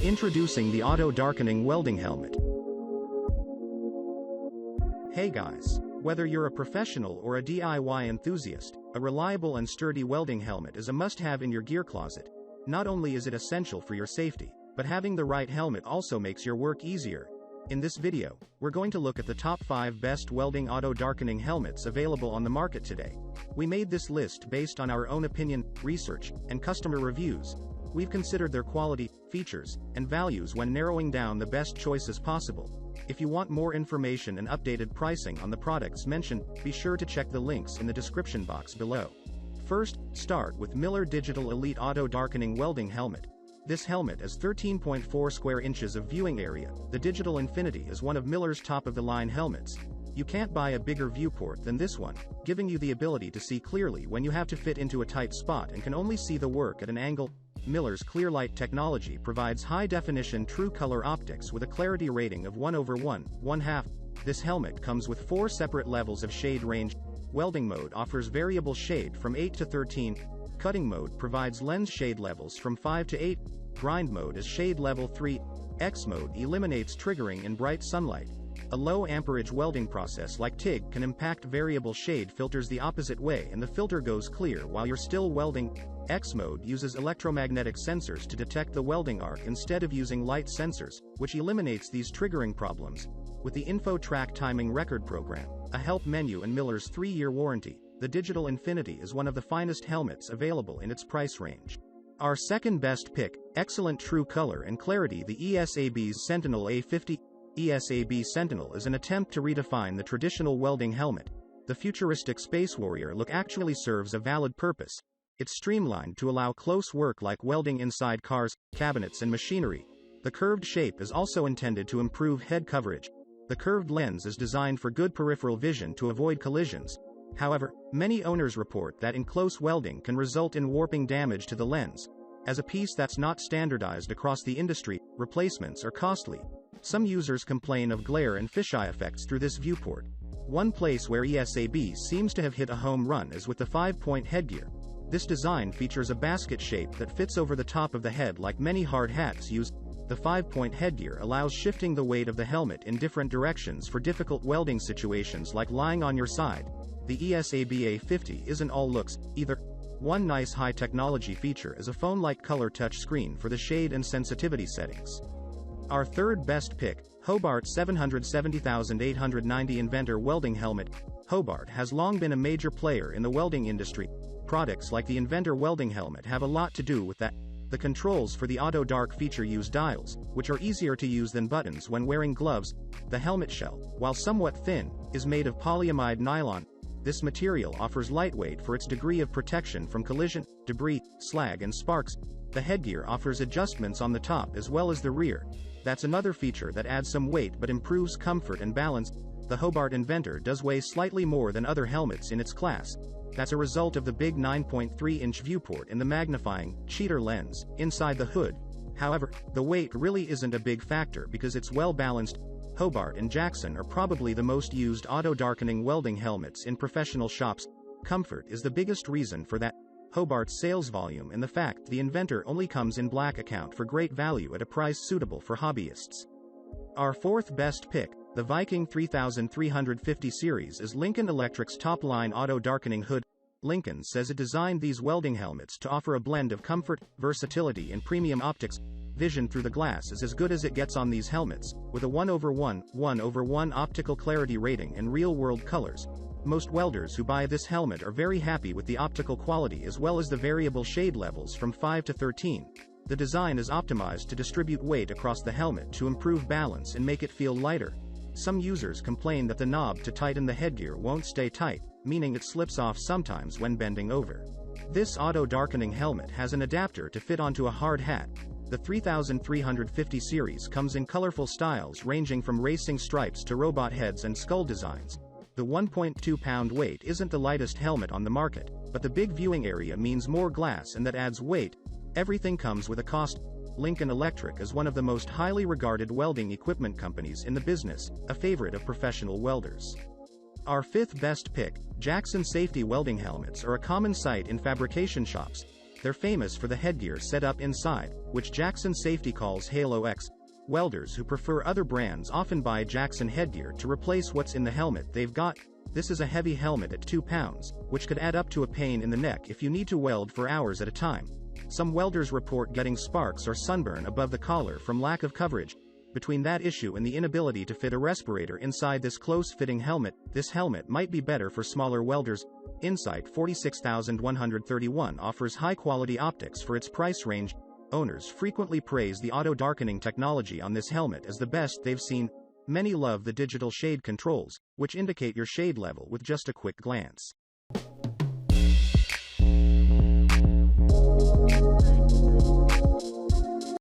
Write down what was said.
Introducing the Auto-Darkening Welding Helmet. Hey guys, whether you're a professional or a DIY enthusiast, a reliable and sturdy welding helmet is a must-have in your gear closet. Not only is it essential for your safety, but having the right helmet also makes your work easier. In this video, we're going to look at the top 5 best welding auto-darkening helmets available on the market today. We made this list based on our own opinion, research, and customer reviews. We've considered their quality, features, and values when narrowing down the best choices possible. If you want more information and updated pricing on the products mentioned, be sure to check the links in the description box below. First, start with Miller Digital Elite Auto-Darkening Welding Helmet. This helmet has 13.4 square inches of viewing area. The Digital Infinity is one of Miller's top-of-the-line helmets. You can't buy a bigger viewport than this one, giving you the ability to see clearly when you have to fit into a tight spot and can only see the work at an angle. Miller's Clearlight technology provides high-definition true color optics with a clarity rating of 1/1/1/2. This helmet comes with 4 separate levels of shade range. Welding mode offers variable shade from 8 to 13. Cutting mode provides lens shade levels from 5 to 8. Grind mode is shade level 3. X mode eliminates triggering in bright sunlight. A low amperage welding process like TIG can impact variable shade filters the opposite way and the filter goes clear while you're still welding. X mode uses electromagnetic sensors to detect the welding arc instead of using light sensors, which eliminates these triggering problems. With the InfoTrack timing record program, a help menu and Miller's 3-year warranty, the Digital Infinity is one of the finest helmets available in its price range. Our second best pick, excellent true color and clarity, the ESAB's Sentinel A50. ESAB Sentinel is an attempt to redefine the traditional welding helmet. The futuristic Space Warrior look actually serves a valid purpose. It's streamlined to allow close work like welding inside cars, cabinets and machinery. The curved shape is also intended to improve head coverage. The curved lens is designed for good peripheral vision to avoid collisions. However, many owners report that in close welding can result in warping damage to the lens. As a piece that's not standardized across the industry, replacements are costly. Some users complain of glare and fisheye effects through this viewport. One place where ESAB seems to have hit a home run is with the 5-point headgear. This design features a basket shape that fits over the top of the head like many hard hats use. The 5-point headgear allows shifting the weight of the helmet in different directions for difficult welding situations like lying on your side. The ESAB A50 isn't all looks, either. One nice high-technology feature is a phone-like color touchscreen for the shade and sensitivity settings. Our third best pick, Hobart 770890 Inventor Welding Helmet. Hobart has long been a major player in the welding industry. Products like the Inventor welding helmet have a lot to do with that. The controls for the Auto-Dark feature use dials, which are easier to use than buttons when wearing gloves. The helmet shell, while somewhat thin, is made of polyamide nylon. This material offers lightweight for its degree of protection from collision, debris, slag and sparks. The headgear offers adjustments on the top as well as the rear. That's another feature that adds some weight but improves comfort and balance. The Hobart Inventor does weigh slightly more than other helmets in its class. That's a result of the big 9.3-inch viewport in the magnifying, cheater lens, inside the hood. However, the weight really isn't a big factor because it's well balanced. Hobart and Jackson are probably the most used auto-darkening welding helmets in professional shops. Comfort is the biggest reason for that. Hobart's sales volume and the fact the Inventor only comes in black account for great value at a price suitable for hobbyists. Our fourth best pick, the Viking 3350 series, is Lincoln Electric's top-line auto-darkening hood. Lincoln says it designed these welding helmets to offer a blend of comfort, versatility and premium optics. Vision through the glass is as good as it gets on these helmets, with a 1/1/1/1 optical clarity rating and real-world colors. Most welders who buy this helmet are very happy with the optical quality as well as the variable shade levels from 5 to 13. The design is optimized to distribute weight across the helmet to improve balance and make it feel lighter. Some users complain that the knob to tighten the headgear won't stay tight, meaning it slips off sometimes when bending over. This auto-darkening helmet has an adapter to fit onto a hard hat. The 3350 series comes in colorful styles ranging from racing stripes to robot heads and skull designs. The 1.2-pound weight isn't the lightest helmet on the market, but the big viewing area means more glass and that adds weight. Everything comes with a cost. Lincoln Electric is one of the most highly regarded welding equipment companies in the business, a favorite of professional welders. Our fifth best pick, Jackson safety welding helmets are a common sight in fabrication shops. They're famous for the headgear setup inside, which Jackson Safety calls Halo X. Welders who prefer other brands often buy Jackson headgear to replace what's in the helmet they've got. This is a heavy helmet at 2 pounds, which could add up to a pain in the neck if you need to weld for hours at a time. Some welders report getting sparks or sunburn above the collar from lack of coverage. Between that issue and the inability to fit a respirator inside this close-fitting helmet, this helmet might be better for smaller welders. Insight 46131 offers high-quality optics for its price range. Owners frequently praise the auto-darkening technology on this helmet as the best they've seen. Many love the digital shade controls, which indicate your shade level with just a quick glance.